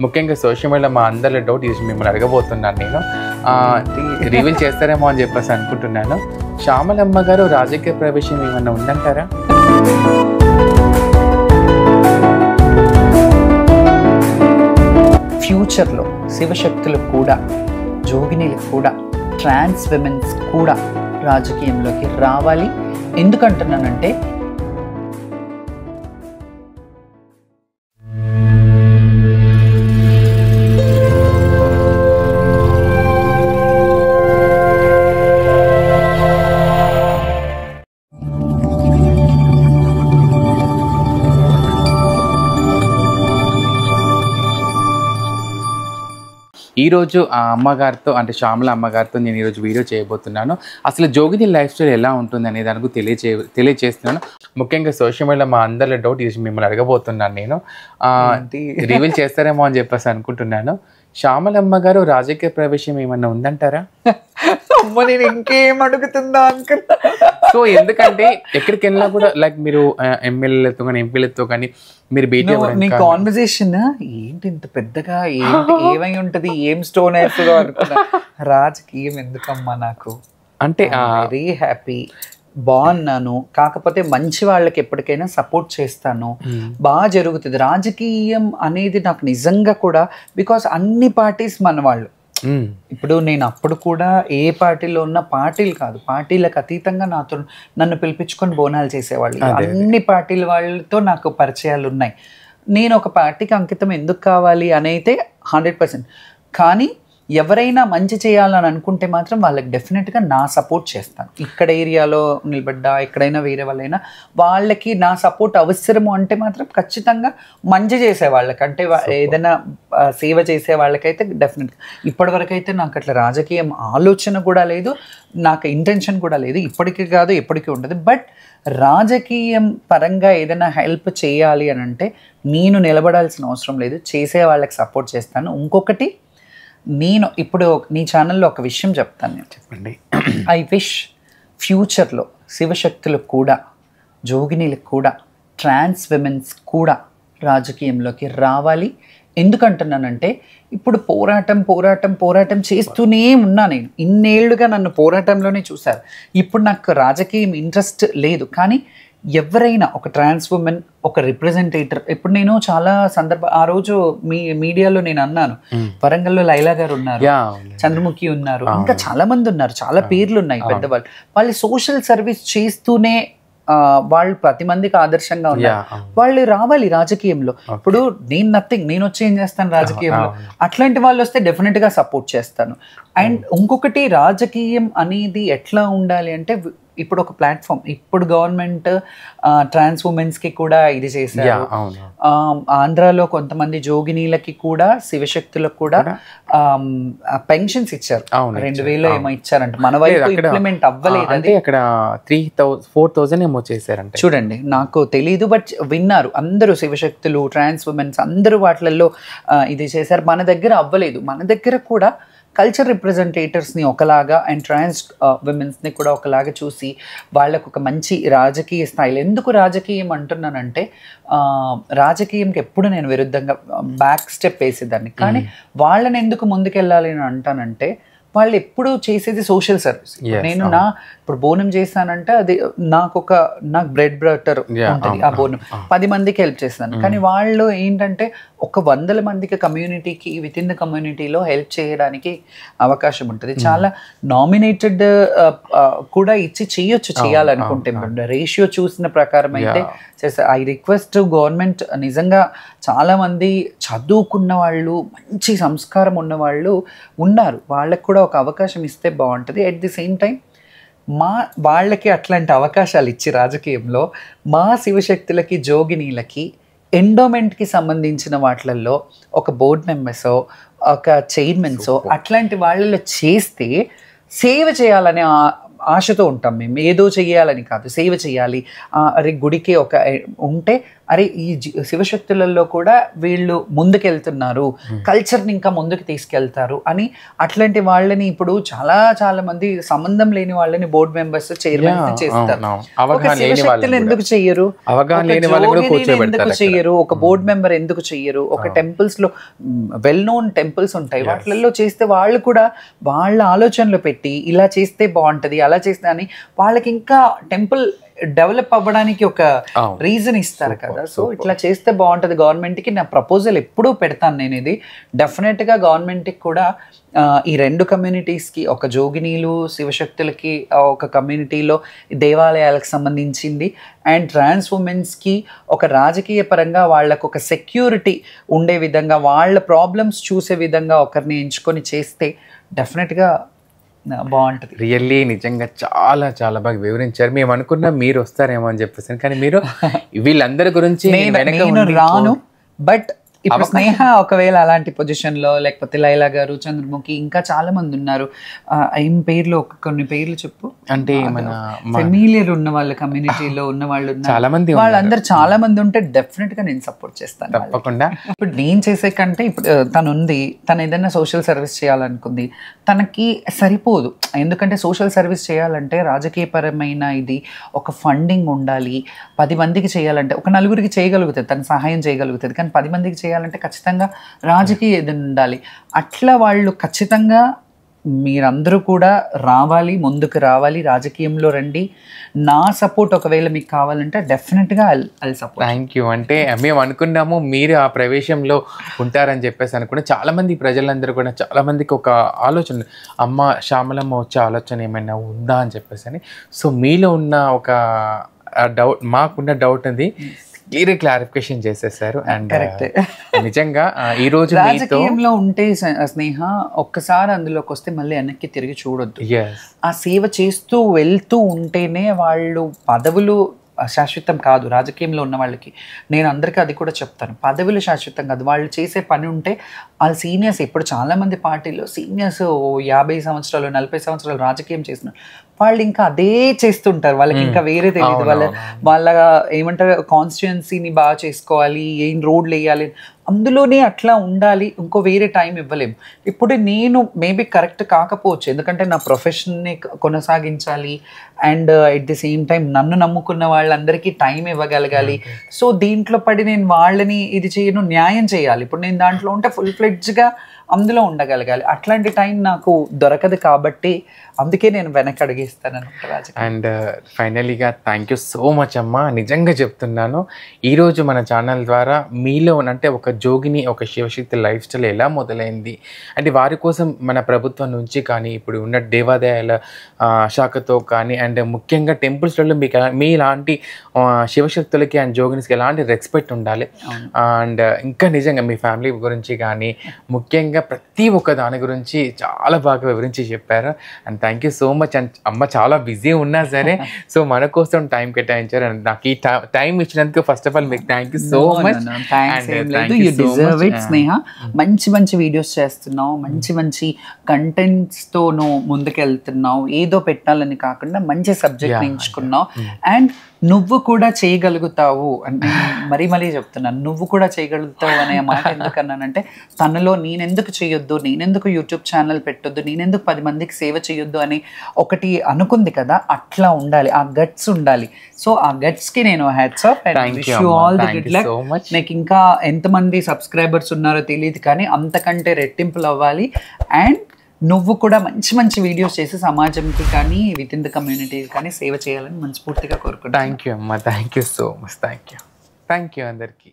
ముఖ్యంగా సోషల్ మీడియాలో మా అందరిలో డౌట్ చూసి మిమ్మల్ని అడగబోతున్నాను నేను. రివీల్ చేస్తారేమో అని చెప్పేసి అనుకుంటున్నాను. శ్యామలమ్మ గారు రాజకీయ ప్రవేశం ఏమన్నా ఉందంటారా? ఫ్యూచర్లో శివశక్తులకు కూడా, జోగినీలకు కూడా, ట్రాన్స్ విమెన్స్ కూడా రాజకీయంలోకి రావాలి. ఎందుకంటున్నానంటే ఈరోజు ఆ అమ్మగారితో అంటే శ్యామల అమ్మగారితో నేను ఈరోజు వీడియో చేయబోతున్నాను. అసలు జోగిని లైఫ్ స్టైల్ ఎలా ఉంటుంది అనే దానికి తెలియజేస్తున్నాను. ముఖ్యంగా సోషల్ మీడియాలో మా అందరిలో డౌట్ చూసి మిమ్మల్ని అడగబోతున్నాను నేను. రివీల్ చేస్తారేమో అని చెప్పేసి అనుకుంటున్నాను. శ్యామలమ్మ గారు రాజకీయ ప్రవేశం ఏమన్నా ఉందంటారా? నేను ఇంకేం అడుగుతుందా అంకుల్. సో ఎందుకంటే ఎక్కడికి వెళ్ళినా కూడా లైక్ మీరు ఎమ్మెల్యేలతో కానీ ఎంపీలతో కానీ మీరు భేటీ నీ కాన్వర్సేషన్ ఏంటి ఇంత పెద్దగా, ఏంటి ఏమై ఉంటది, ఏం స్టోన్ వేస్తుందో అనుకున్నా. రాజకీయం ఎందుకమ్మా నాకు అంటే వెరీ హ్యాపీ, బాగున్నాను. కాకపోతే మంచి వాళ్ళకి ఎప్పటికైనా సపోర్ట్ చేస్తాను, బాగా జరుగుతుంది. రాజకీయం అనేది నాకు నిజంగా కూడా బికాస్ అన్ని పార్టీస్ మన వాళ్ళు. ఇప్పుడు నేను అప్పుడు కూడా ఏ పార్టీలో ఉన్న పార్టీలు కాదు, పార్టీలకు అతీతంగా నన్ను పిలిపించుకొని బోనాలు చేసేవాళ్ళు. అన్ని పార్టీల వాళ్ళతో నాకు పరిచయాలు ఉన్నాయి. నేను ఒక పార్టీకి అంకితం ఎందుకు కావాలి అని అయితే 100%. కానీ ఎవరైనా మంచి చేయాలని అనుకుంటే మాత్రం వాళ్ళకి డెఫినెట్గా నా సపోర్ట్ చేస్తాను. ఇక్కడ ఏరియాలో నిలబడ్డా, ఎక్కడైనా వేరే వాళ్ళైనా వాళ్ళకి నా సపోర్ట్ అవసరము అంటే మాత్రం ఖచ్చితంగా మంచి చేసే వాళ్ళకి, అంటే ఏదైనా సేవ చేసే వాళ్ళకైతే డెఫినెట్గా. ఇప్పటివరకు అయితే నాకు అట్లా రాజకీయం ఆలోచన కూడా లేదు, నాకు ఇంటెన్షన్ కూడా లేదు, ఇప్పటికీ కాదు ఎప్పటికీ ఉండదు. బట్ రాజకీయం పరంగా ఏదైనా హెల్ప్ చేయాలి అని అంటే నేను నిలబడాల్సిన అవసరం లేదు, చేసే వాళ్ళకి సపోర్ట్ చేస్తాను. ఇంకొకటి, నేను ఇప్పుడు నీ ఛానల్లో ఒక విషయం చెప్తాను. నేను చెప్పండి. ఐ విష్ ఫ్యూచర్లో శివశక్తులకు కూడా, జోగినీలకు కూడా, ట్రాన్స్ విమెన్స్ కూడా రాజకీయంలోకి రావాలి. ఎందుకంటున్నానంటే ఇప్పుడు పోరాటం చేస్తూనే ఉన్నా. నేను ఇన్నేళ్లుగా నన్ను పోరాటంలోనే చూశారు. ఇప్పుడు నాకు రాజకీయం ఇంట్రెస్ట్ లేదు, కానీ ఎవరైనా ఒక ట్రాన్స్ ఉమెన్, ఒక రిప్రజెంటేటర్, ఇప్పుడు నేను చాలా ఆ రోజు మీడియాలో నేను అన్నాను, వరంగల్లో లైలా గారు ఉన్నారు, చంద్రముఖి ఉన్నారు, ఇంకా చాలా మంది ఉన్నారు, చాలా పేర్లు ఉన్నాయి పెద్దవాళ్ళు. వాళ్ళు సోషల్ సర్వీస్ చేస్తూనే వాళ్ళు 10 మందికి ఆదర్శంగా ఉన్నారు. వాళ్ళు రావాలి రాజకీయంలో. ఇప్పుడు నేను వచ్చి ఏం చేస్తాను రాజకీయంలో, అట్లాంటి వాళ్ళు వస్తే డెఫినెట్ గా సపోర్ట్ చేస్తాను. అండ్ ఇంకొకటి, రాజకీయం అనేది ఎట్లా ఉండాలి అంటే ఇప్పుడు ఒక ప్లాట్ఫామ్, ఇప్పుడు గవర్నమెంట్ ట్రాన్స్ ఉమెన్స్ కి కూడా ఇది చేశారు. ఆంధ్రాలో కొంతమంది జోగినీలకి కూడా, శివశక్తులకు కూడా పెన్షన్స్ ఇచ్చారు. 2000 ఏమో ఇచ్చారంట. మన వైపు ఇంప్లిమెంట్ అవ్వలేదు. అంటే అక్కడ 4,000 ఏమో చేశారంట. చూడండి, నాకు తెలీదు, బట్ విన్నారు అందరూ. శివశక్తులు, ట్రాన్స్ ఉమెన్స్ అందరూ వాటిలలో ఇది చేశారు. మన దగ్గర అవ్వలేదు. మన దగ్గర కూడా కల్చర్ రిప్రజెంటేటర్స్ని ఒకలాగా అండ్ ట్రాన్స్ విమెన్స్ని కూడా ఒకలాగా చూసి వాళ్ళకు ఒక మంచి రాజకీయ స్థాయిలో, ఎందుకు రాజకీయం అంటున్నానంటే రాజకీయంకి ఎప్పుడు నేను విరుద్ధంగా బ్యాక్ స్టెప్ వేసేదాన్ని. కానీ వాళ్ళని ఎందుకు ముందుకెళ్ళాలి అని అంటానంటే వాళ్ళు ఎప్పుడు చేసేది సోషల్ సర్వీస్. నేను ఇప్పుడు బోనం చేస్తానంటే అది నాకు బ్రెడ్ బటర్ ఉంటుంది. ఆ బోనం 10 మందికి హెల్ప్ చేస్తాను. కానీ వాళ్ళు ఏంటంటే ఒక 100 మందికి కమ్యూనిటీకి, విత్ ఇన్ ద కమ్యూనిటీలో హెల్ప్ చేయడానికి అవకాశం ఉంటుంది. చాలా నామినేటెడ్ కూడా ఇచ్చి చేయాలనుకుంటే రేషియో చూసిన ప్రకారం అయితే చేస్తారు. ఐ రిక్వెస్ట్ గవర్నమెంట్, నిజంగా చాలామంది చదువుకున్న వాళ్ళు, మంచి సంస్కారం ఉన్న వాళ్ళు ఉన్నారు, వాళ్ళకు కూడా ఒక అవకాశం ఇస్తే బాగుంటుంది. అట్ ది సేమ్ టైం వాళ్ళకి అట్లాంటి అవకాశాలు ఇచ్చి రాజకీయంలో మా శివశక్తులకి, జోగినీలకి ఎండోమెంట్కి సంబంధించిన వాటిల్లో ఒక బోర్డు మెంబర్సో, ఒక చైర్మన్సో అట్లాంటి వాళ్ళలో చేస్తే సేవ చేయాలనే ఆశతో ఉంటాం మేము. ఏదో చెయ్యాలని కాదు, సేవ చేయాలి. అరే గుడికి ఒక ఉంటే అరే ఈ శివశక్తులలో కూడా వీళ్ళు ముందుకెళ్తున్నారు, కల్చర్ని ఇంకా ముందుకు తీసుకెళ్తారు అని అట్లాంటి వాళ్ళని ఇప్పుడు చాలా మంది సంబంధం లేని వాళ్ళని బోర్డు మెంబర్స్ చైర్మన్ చేస్తారు. ఒక శివశక్తులు ఎందుకు చెయ్యరు, ఎందుకు చెయ్యరు, ఒక బోర్డు మెంబర్ ఎందుకు చెయ్యరు? ఒక టెంపుల్స్ లో వెల్ నోన్ టెంపుల్స్ ఉంటాయి, వాటిల్లో చేస్తే వాళ్ళు కూడా వాళ్ళ ఆలోచనలు పెట్టి ఇలా చేస్తే బాగుంటది, అలా చేస్తే అని వాళ్ళకి ఇంకా టెంపుల్ డెవలప్ అవ్వడానికి ఒక రీజన్ ఇస్తారు కదా. సో ఇట్లా చేస్తే బాగుంటుంది. గవర్నమెంట్కి నా ప్రపోజల్ ఎప్పుడూ పెడతాను నేను, ఇది డెఫినెట్గా గవర్నమెంట్కి కూడా ఈ 2 కమ్యూనిటీస్కి, ఒక జోగినీలు శివశక్తులకి ఒక కమ్యూనిటీలో దేవాలయాలకు సంబంధించింది, అండ్ ట్రాన్స్ ఉమెన్స్కి ఒక రాజకీయ పరంగా వాళ్ళకు ఒక సెక్యూరిటీ ఉండే విధంగా, వాళ్ళ ప్రాబ్లమ్స్ చూసే విధంగా ఒకరిని ఎంచుకొని చేస్తే డెఫినెట్గా బాగుంటుంది. రియల్లీ నిజంగా చాలా బాగా వివరించారు. మేము అనుకున్నా మీరు వస్తారేమో అని చెప్పేసి, కానీ మీరు వీళ్ళందరి గురించి నేను రాను. బట్ ఇప్పుడు స్నేహ ఒకవేళ అలాంటి పొజిషన్లో, లేకపోతే లైలా గారు, చంద్రముఖి, ఇంకా చాలా మంది ఉన్నారు. ఏం పేర్లు, కొన్ని పేర్లు చెప్పు. అంటే ఫెమిలియర్ ఉన్న వాళ్ళ కమ్యూనిటీలో ఉన్న వాళ్ళు చాలా మంది, వాళ్ళందరూ చాలా మంది ఉంటే డెఫినెట్ గా నేను సపోర్ట్ చేస్తాను తప్పకుండా. ఇప్పుడు నేను చేసే కంటే ఇప్పుడు తను ఉంది, తను ఏదైనా సోషల్ సర్వీస్ చేయాలనుకుంది, తనకి సరిపోదు. ఎందుకంటే సోషల్ సర్వీస్ చేయాలంటే రాజకీయపరమైన ఇది ఒక ఫండింగ్ ఉండాలి. 10 మందికి చేయాలంటే ఒక 4గురికి చేయగలుగుతుంది, తను సహాయం చేయగలుగుతుంది. కానీ 10 మందికి చేయాలంటే ఖచ్చితంగా రాజకీయ ఏదైనా ఉండాలి. అట్లా వాళ్ళు ఖచ్చితంగా మీరందరూ కూడా రావాలి, ముందుకు రావాలి, రాజకీయంలో రండి. నా సపోర్ట్ ఒకవేళ మీకు కావాలంటే డెఫినెట్గా ఐల్ సపోర్ట్. Thank you. అంటే మేము అనుకున్నాము మీరు ఆ ప్రవేశంలో ఉంటారని చెప్పేసి అనుకున్నా. చాలామంది ప్రజలందరూ కూడా, చాలామందికి ఒక ఆలోచన, అమ్మ శ్యామలమ్మ వచ్చే ఆలోచన ఏమైనా ఉందా అని చెప్పేసి అని. సో మీలో ఉన్న ఒక డౌట్, మాకున్న డౌట్ అది క్లారిఫికేషన్ చేసేసారు. అండ్ నిజంగా ఈ రోజు రాజకీయంలో ఉంటే స్నేహ ఒక్కసారి అందులోకి వస్తే మళ్ళీ వెనక్కి తిరిగి చూడొద్దు. ఆ సేవ చేస్తూ వెళ్తూ ఉంటేనే వాళ్ళు పదవులు శాశ్వతం కాదు. రాజకీయంలో ఉన్న వాళ్ళకి నేను అందరికీ అది కూడా చెప్తాను, పదవులు శాశ్వతం కాదు. వాళ్ళు చేసే పని ఉంటే వాళ్ళ సీనియర్స్, ఇప్పుడు చాలామంది పార్టీలో సీనియర్స్ 50 సంవత్సరాలు 40 సంవత్సరాలు రాజకీయం చేసిన వాళ్ళు ఇంకా అదే చేస్తుంటారు. వాళ్ళకి ఇంకా వేరే తెలియదు. వాళ్ళ ఏమంటారు, కాన్స్టిట్యుయెన్సీని బాగా చేసుకోవాలి, ఏం రోడ్లు వేయాలి, అందులోనే అట్లా ఉండాలి. ఇంకో వేరే టైం ఇవ్వలేము. ఇప్పుడు నేను మేబీ కరెక్ట్ కాకపోవచ్చు, ఎందుకంటే నా ప్రొఫెషన్ని కొనసాగించాలి and at the same time నన్ను నమ్ముకున్న వాళ్ళందరికీ టైం ఇవ్వగలగాలి. సో దీంట్లో పడి నేను వాళ్ళని ఇది చేయను, న్యాయం చేయాలి. ఇప్పుడు నేను దాంట్లో ఉంటే ఫుల్ ఫ్లెడ్జ్గా అందులో ఉండగలగాలి. అట్లాంటి టైం నాకు దొరకదు కాబట్టి అందుకే నేను వెనక్కి అడిగిస్తాను అనమాట. అండ్ ఫైనలీగా థ్యాంక్ యూ సో మచ్ అమ్మ. నిజంగా చెప్తున్నాను, ఈరోజు మన ఛానల్ ద్వారా మీలో అంటే ఒక జోగిని, ఒక శివశక్తి లైఫ్ స్టైల్ ఎలా మొదలైంది అంటే వారి కోసం మన ప్రభుత్వం నుంచి కానీ, ఇప్పుడు ఉన్న దేవాదాయాల శాఖతో కానీ, అండ్ ముఖ్యంగా టెంపుల్స్లలో మీకు మీలాంటి శివశక్తులకి అండ్ జోగినిస్కి ఎలాంటి రెస్పెక్ట్ ఉండాలి. అండ్ ఇంకా నిజంగా మీ ఫ్యామిలీ గురించి కానీ, ముఖ్యంగా ప్రతి ఒక్క దాని గురించి చాలా బాగా వివరించి చెప్పారు. And thank you so much. And అమ్మ చాలా బిజీ ఉన్నా సరే సో మన కోసం టైం కేటాయించారు. అండ్ నాకు ఈ టైం ఇచ్చినందుకు ఫస్ట్ ఆఫ్ ఆల్ మీకు థ్యాంక్ యూ సో మచ్. స్నేహ మంచి మంచి వీడియోస్ చేస్తున్నావు, మంచి మంచి కంటెంట్స్తో నువ్వు ముందుకెళ్తున్నావు. ఏదో పెట్టాలని కాకుండా మంచి సబ్జెక్ట్ ఎంచుకున్నావు. అండ్ నువ్వు కూడా చేయగలుగుతావు అని మరీ చెప్తున్నాను. నువ్వు కూడా చేయగలుగుతావు అనే మాట ఎందుకన్నానంటే, తనలో నేనెందుకు చేయొద్దు, నేనెందుకు యూట్యూబ్ ఛానల్ పెట్టొద్దు, నేనెందుకు 10 మందికి సేవ చేయొద్దు అని ఒకటి అనుకుంది కదా, అట్లా ఉండాలి, ఆ గట్స్ ఉండాలి. సో ఆ గట్స్కి నేను hats off and wish you all the good luck. నాకు ఇంకా ఎంతమంది సబ్స్క్రైబర్స్ ఉన్నారో తెలియదు, కానీ అంతకంటే రెట్టింపులు అవ్వాలి. అండ్ నువ్వు కూడా మంచి మంచి వీడియోస్ చేసి సమాజంకి కానీ, విత్ ఇన్ ద కమ్యూనిటీ కానీ సేవ చేయాలని మనస్ఫూర్తిగా కోరుకుంటాను. థ్యాంక్ యూ అమ్మ. Thank you so much. Thank you అందరికీ.